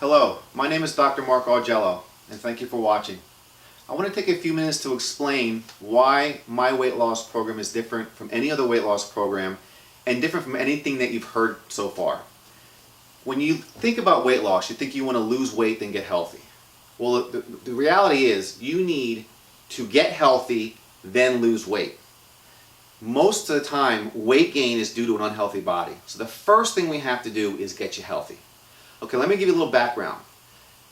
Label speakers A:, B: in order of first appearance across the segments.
A: Hello, my name is Dr. Mark Augello, and thank you for watching. I want to take a few minutes to explain why my weight loss program is different from any other weight loss program and different from anything that you've heard so far. When you think about weight loss, you think you want to lose weight then get healthy. Well, the reality is you need to get healthy, then lose weight. Most of the time, weight gain is due to an unhealthy body. So the first thing we have to do is get you healthy. Okay, let me give you a little background.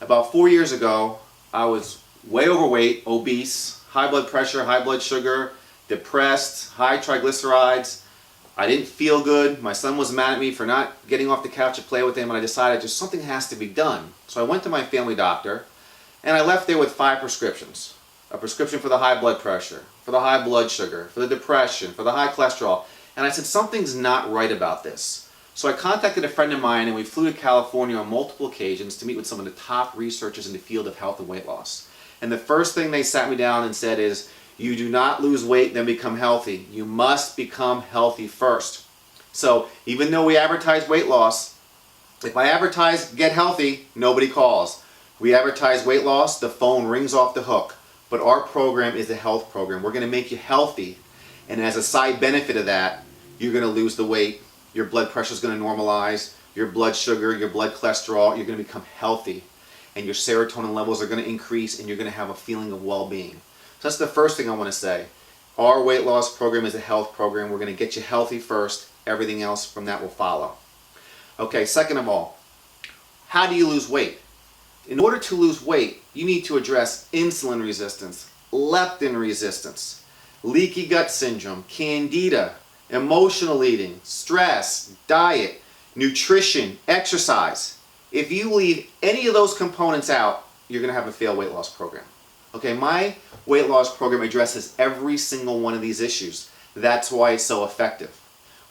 A: About 4 years ago, I was way overweight, obese, high blood pressure, high blood sugar, depressed, high triglycerides. I didn't feel good. My son was mad at me for not getting off the couch to play with him, and I decided just something has to be done. So I went to my family doctor, and I left there with 5 prescriptions. A prescription for the high blood pressure, for the high blood sugar, for the depression, for the high cholesterol. And I said, something's not right about this. So I contacted a friend of mine, and we flew to California on multiple occasions to meet with some of the top researchers in the field of health and weight loss. And the first thing they sat me down and said is, you do not lose weight then become healthy. You must become healthy first. So even though we advertise weight loss, if I advertise get healthy, nobody calls. We advertise weight loss, the phone rings off the hook. But our program is a health program. We're going to make you healthy. And as a side benefit of that, you're going to lose the weight. Your blood pressure is going to normalize. Your blood sugar, your blood cholesterol, you're going to become healthy. And your serotonin levels are going to increase, and you're going to have a feeling of well-being. So that's the first thing I want to say. Our weight loss program is a health program. We're going to get you healthy first. Everything else from that will follow. Okay, second of all, how do you lose weight? In order to lose weight, you need to address insulin resistance, leptin resistance, leaky gut syndrome, candida, emotional eating, stress, diet, nutrition, exercise. If you leave any of those components out, you're going to have a failed weight loss program. Okay, my weight loss program addresses every single one of these issues. That's why it's so effective.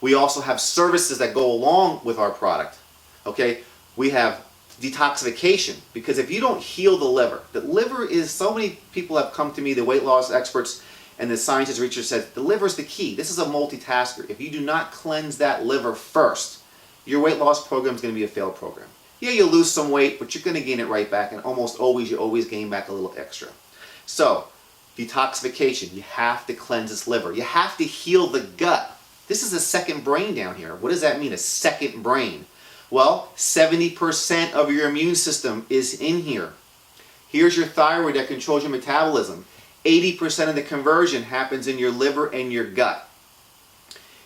A: We also have services that go along with our product. Okay, we have detoxification, because if you don't heal the liver is, so many people have come to me, the weight loss experts and the scientists, researchers said, the liver is the key. This is a multitasker. If you do not cleanse that liver first, your weight loss program is going to be a failed program. Yeah, you'll lose some weight, but you're going to gain it right back, and almost always, you always gain back a little extra. So, detoxification, you have to cleanse this liver. You have to heal the gut. This is a second brain down here. What does that mean, a second brain? Well, 70% of your immune system is in here. Here's your thyroid that controls your metabolism. 80% of the conversion happens in your liver and your gut.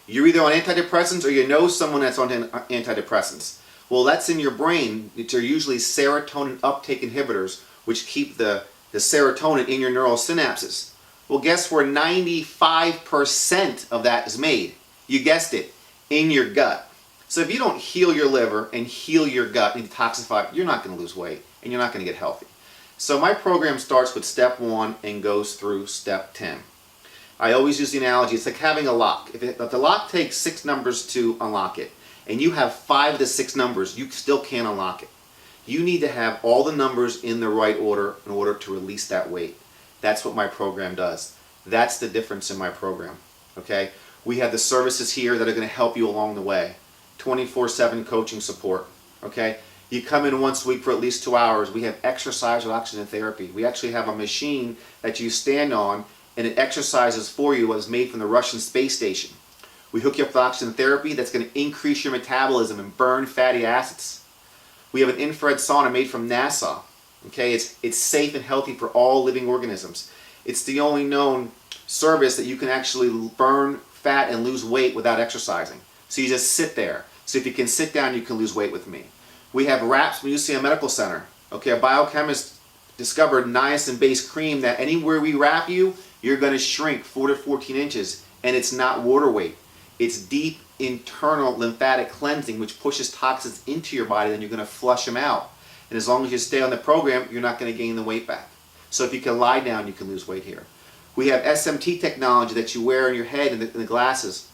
A: You're either on antidepressants or you know someone that's on antidepressants. Well, that's in your brain. They're usually serotonin uptake inhibitors, which keep the serotonin in your neural synapses. Well, guess where 95% of that is made? You guessed it, in your gut. So if you don't heal your liver and heal your gut and detoxify, you're not going to lose weight and you're not going to get healthy. So my program starts with step 1 and goes through step 10. I always use the analogy, it's like having a lock. If the lock takes 6 numbers to unlock it, and you have 5 of the 6 numbers, you still can't unlock it. You need to have all the numbers in the right order in order to release that weight. That's what my program does. That's the difference in my program. Okay? We have the services here that are going to help you along the way. 24/7 coaching support. Okay? You come in once a week for at least 2 hours. We have exercise with oxygen therapy. We actually have a machine that you stand on, and it exercises for you what is made from the Russian space station. We hook you up with oxygen therapy that's going to increase your metabolism and burn fatty acids. We have an infrared sauna made from NASA. Okay, it's safe and healthy for all living organisms. It's the only known service that you can actually burn fat and lose weight without exercising. So you just sit there. So if you can sit down, you can lose weight with me. We have wraps from UCM Medical Center. Okay, a biochemist discovered niacin-based cream that anywhere we wrap you, you're going to shrink 4 to 14 inches, and it's not water weight. It's deep internal lymphatic cleansing, which pushes toxins into your body, then you're going to flush them out. And as long as you stay on the program, you're not going to gain the weight back. So if you can lie down, you can lose weight here. We have SMT technology that you wear in your head and the glasses.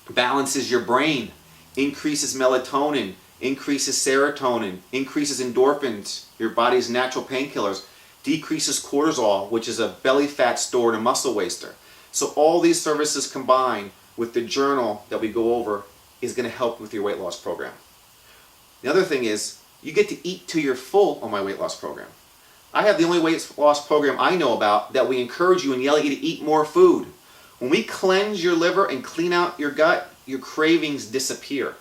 A: Balances your brain, increases melatonin, increases serotonin, increases endorphins, your body's natural painkillers, decreases cortisol, which is a belly fat store and a muscle waster. So all these services combined with the journal that we go over is going to help with your weight loss program. The other thing is, You get to eat till you're full on my weight loss program. I have the only weight loss program I know about that we encourage you and yell at you to eat more food. When we cleanse your liver and clean out your gut, your cravings disappear.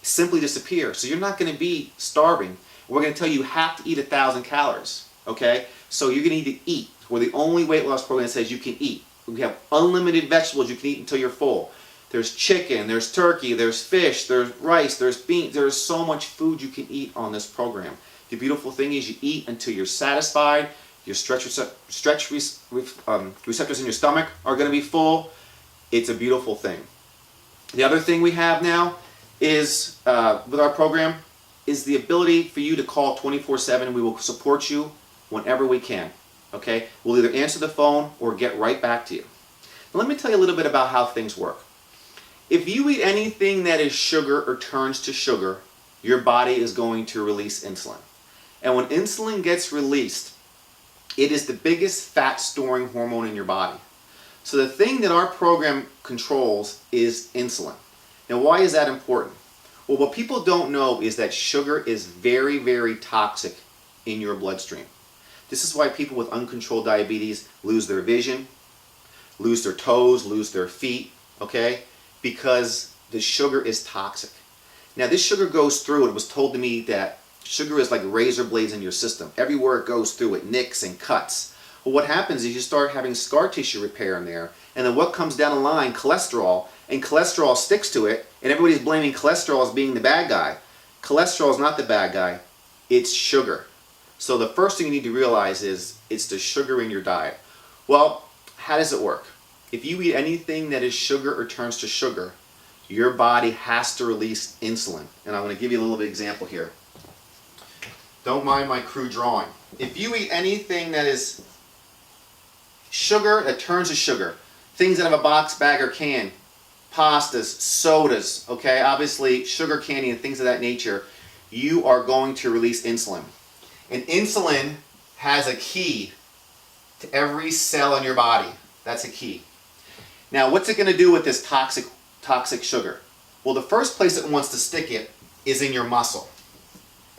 A: Simply disappear. So you're not going to be starving. We're going to tell you have to eat 1,000 calories. Okay? So you're going to need to eat. We're the only weight loss program that says you can eat. We have unlimited vegetables you can eat until you're full. There's chicken, there's turkey, there's fish, there's rice, there's beans. There's so much food you can eat on this program. The beautiful thing is you eat until you're satisfied. Your receptors in your stomach are going to be full. It's a beautiful thing. The other thing we have now is, with our program, is the ability for you to call 24/7. We will support you whenever we can. Okay? We'll either answer the phone or get right back to you. Now, let me tell you a little bit about how things work. If you eat anything that is sugar or turns to sugar, your body is going to release insulin. And when insulin gets released, it is the biggest fat storing hormone in your body. So the thing that our program controls is insulin. Now, why is that important? Well, what people don't know is that sugar is very, very toxic in your bloodstream. This is why people with uncontrolled diabetes lose their vision, lose their toes, lose their feet, okay? Because the sugar is toxic. Now, this sugar goes through, it was told to me that sugar is like razor blades in your system. Everywhere it goes through, it nicks and cuts. Well, what happens is you start having scar tissue repair in there, and then what comes down the line? Cholesterol, and cholesterol sticks to it, and everybody's blaming cholesterol as being the bad guy. Cholesterol is not the bad guy, it's sugar. So the first thing you need to realize is it's the sugar in your diet. Well, how does it work? If you eat anything that is sugar or turns to sugar, your body has to release insulin. And I'm going to give you a little bit of example here. Don't mind my crude drawing. If you eat anything that is sugar that turns to sugar, things out of a box, bag, or can, pastas, sodas, okay, obviously sugar candy and things of that nature, you are going to release insulin. And insulin has a key to every cell in your body. That's a key. Now, what's it going to do with this toxic sugar? Well, the first place it wants to stick it is in your muscle.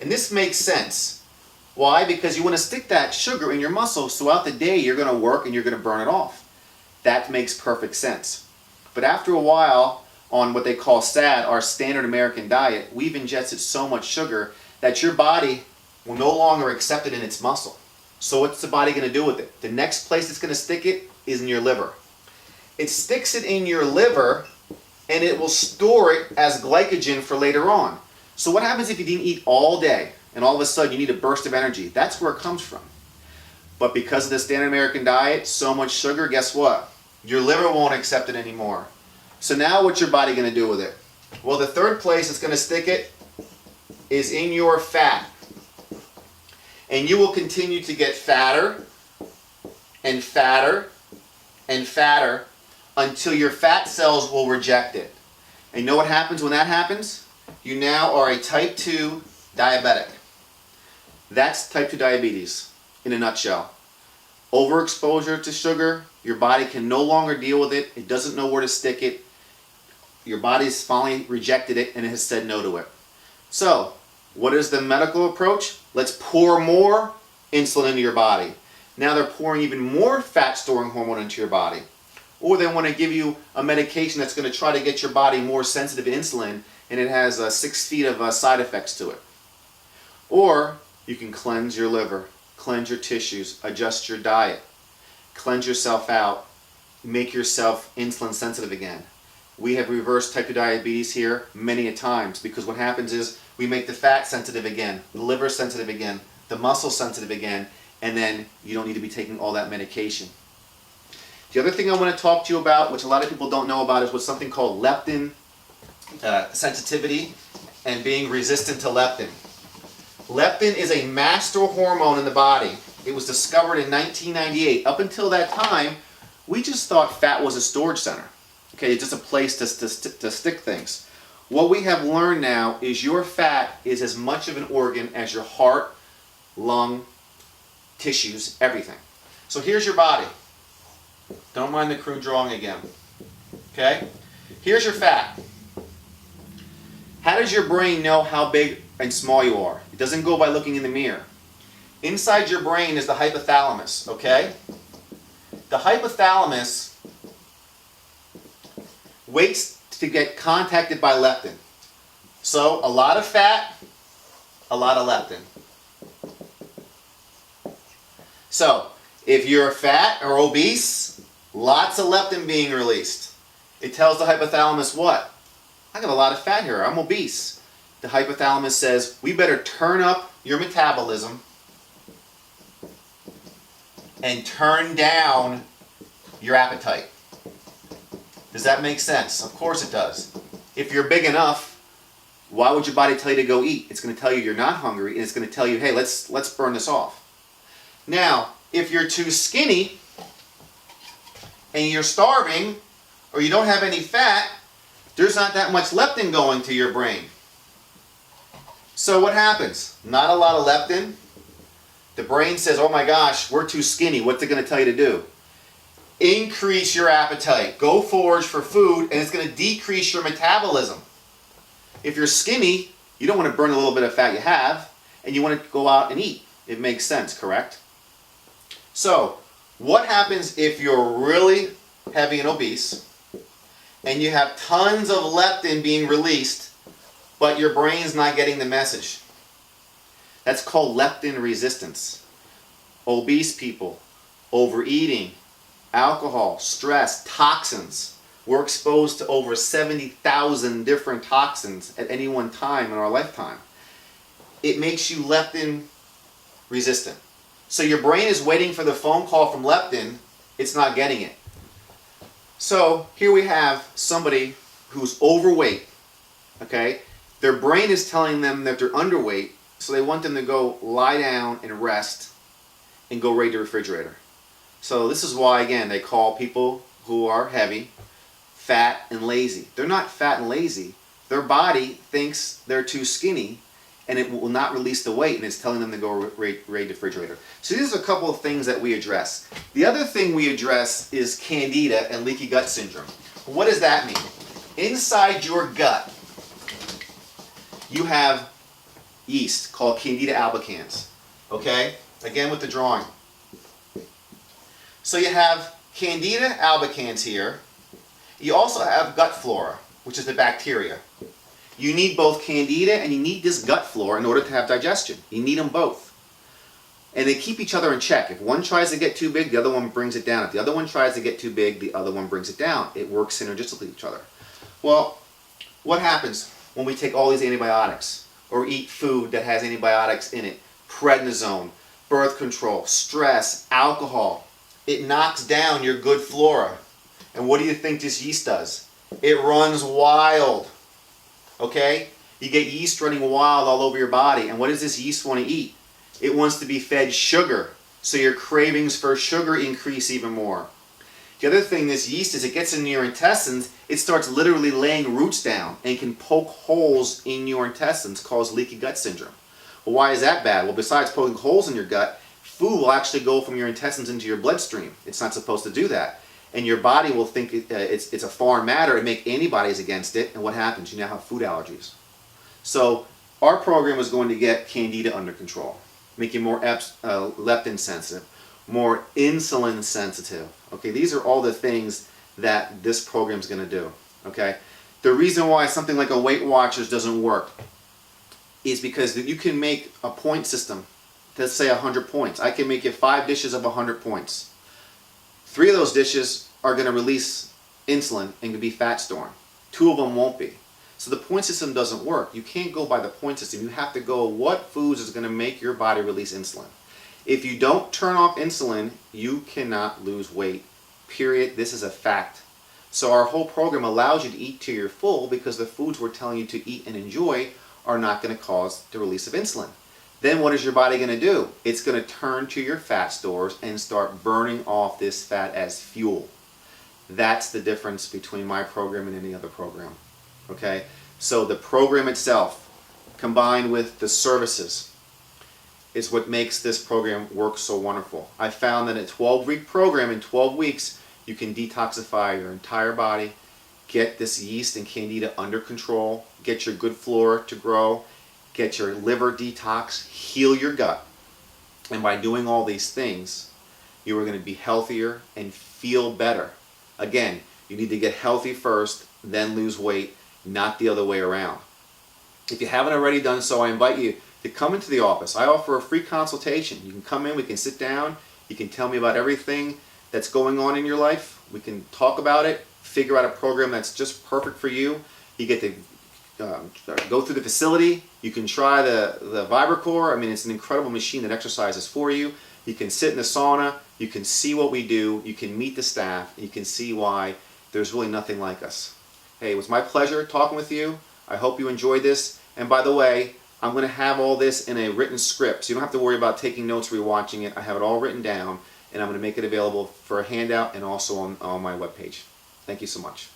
A: And this makes sense. Why? Because you want to stick that sugar in your muscle so throughout the day you're going to work and you're going to burn it off. That makes perfect sense. But after a while, on what they call SAD, our standard American diet, we've ingested so much sugar that your body will no longer accept it in its muscle. So what's the body going to do with it? The next place it's going to stick it is in your liver. It sticks it in your liver and it will store it as glycogen for later on. So what happens if you didn't eat all day and all of a sudden you need a burst of energy? That's where it comes from. But because of the standard American diet, so much sugar, guess what? Your liver won't accept it anymore. So now what's your body going to do with it? Well, the third place it's going to stick it is in your fat. And you will continue to get fatter and fatter and fatter until your fat cells will reject it. And you know what happens when that happens? You now are a type 2 diabetic. That's type 2 diabetes in a nutshell. Overexposure to sugar, your body can no longer deal with it. It doesn't know where to stick it. Your body's finally rejected it and it has said no to it. So, what is the medical approach? Let's pour more insulin into your body. Now they're pouring even more fat storing hormone into your body. Or they want to give you a medication that's going to try to get your body more sensitive to insulin, and it has 6 feet of side effects to it. Or you can cleanse your liver, cleanse your tissues, adjust your diet, cleanse yourself out, make yourself insulin sensitive again. We have reversed type 2 diabetes here many a times, because what happens is we make the fat sensitive again, the liver sensitive again, the muscle sensitive again, and then you don't need to be taking all that medication. The other thing I want to talk to you about, which a lot of people don't know about, is what's something called leptin sensitivity and being resistant to leptin. Leptin is a master hormone in the body. It was discovered in 1998. Up until that time, we just thought fat was a storage center. Okay, it's just a place to stick things. What we have learned now is your fat is as much of an organ as your heart, lung, tissues, everything. So here's your body. Don't mind the crude drawing again. Okay? Here's your fat. How does your brain know how big and small you are. It doesn't go by looking in the mirror. Inside your brain is the hypothalamus, okay? The hypothalamus waits to get contacted by leptin. So a lot of fat, a lot of leptin. So if you're fat or obese, lots of leptin being released. It tells the hypothalamus what? I got a lot of fat here, I'm obese. The hypothalamus says, we better turn up your metabolism and turn down your appetite. Does that make sense? Of course it does. If you're big enough, why would your body tell you to go eat? It's going to tell you you're not hungry, and it's going to tell you, hey, let's burn this off. Now, if you're too skinny and you're starving or you don't have any fat, there's not that much leptin going to your brain. So what happens? Not a lot of leptin. The brain says, oh my gosh, we're too skinny. What's it going to tell you to do? Increase your appetite. Go forage for food, and it's going to decrease your metabolism. If you're skinny, you don't want to burn a little bit of fat you have, and you want to go out and eat. It makes sense, correct? So, what happens if you're really heavy and obese, and you have tons of leptin being released, but your brain's not getting the message? That's called leptin resistance. Obese people, overeating, alcohol, stress, toxins. We're exposed to over 70,000 different toxins at any one time in our lifetime. It makes you leptin resistant. So your brain is waiting for the phone call from leptin, it's not getting it. So here we have somebody who's overweight, okay? Their brain is telling them that they're underweight, so they want them to go lie down and rest and go raid the refrigerator. So this is why, again, they call people who are heavy fat and lazy. They're not fat and lazy. Their body thinks they're too skinny, and it will not release the weight, and it's telling them to go raid the refrigerator. So these are a couple of things that we address. The other thing we address is candida and leaky gut syndrome. What does that mean? Inside your gut, you have yeast called Candida albicans. Okay? Again with the drawing. So you have Candida albicans here. You also have gut flora, which is the bacteria. You need both Candida and you need this gut flora in order to have digestion. You need them both. And they keep each other in check. If one tries to get too big, the other one brings it down. If the other one tries to get too big, the other one brings it down. It works synergistically with each other. Well, what happens when we take all these antibiotics or eat food that has antibiotics in it? Prednisone, birth control, stress, alcohol. It knocks down your good flora. And what do you think this yeast does? It runs wild. Okay? You get yeast running wild all over your body. And what does this yeast want to eat? It wants to be fed sugar. So your cravings for sugar increase even more. The other thing this yeast is, it gets into your intestines, it starts literally laying roots down and can poke holes in your intestines, cause leaky gut syndrome. Well, why is that bad? Well, besides poking holes in your gut, food will actually go from your intestines into your bloodstream. It's not supposed to do that. And your body will think it's a foreign matter and make antibodies against it. And what happens? You now have food allergies. So our program is going to get Candida under control, make you more leptin sensitive, more insulin sensitive. Okay, these are all the things that this program is going to do. Okay, the reason why something like a Weight Watchers doesn't work is because you can make a point system. Let's say 100 points. I can make you 5 dishes of 100 points. 3 of those dishes are going to release insulin and can be fat storing. 2 of them won't be. So the point system doesn't work. You can't go by the point system. You have to go what foods is going to make your body release insulin. If you don't turn off insulin, you cannot lose weight. Period. This is a fact. So our whole program allows you to eat till you're full because the foods we're telling you to eat and enjoy are not going to cause the release of insulin. Then what is your body going to do? It's going to turn to your fat stores and start burning off this fat as fuel. That's the difference between my program and any other program. Okay? So the program itself, combined with the services, is what makes this program work so wonderful. I found that a 12-week program, in 12 weeks, you can detoxify your entire body, get this yeast and candida under control, get your good flora to grow, get your liver detox, heal your gut. And by doing all these things, you are going to be healthier and feel better. Again, you need to get healthy first, then lose weight, not the other way around. If you haven't already done so, I invite you to come into the office. I offer a free consultation. You can come in, we can sit down, you can tell me about everything that's going on in your life. We can talk about it, figure out a program that's just perfect for you. You get to go through the facility. You can try the VibraCore. I mean, it's an incredible machine that exercises for you. You can sit in the sauna. You can see what we do. You can meet the staff. You can see why there's really nothing like us. Hey, it was my pleasure talking with you. I hope you enjoyed this. And by the way, I'm going to have all this in a written script, so you don't have to worry about taking notes or rewatching it. I have it all written down, and I'm going to make it available for a handout and also on my webpage. Thank you so much.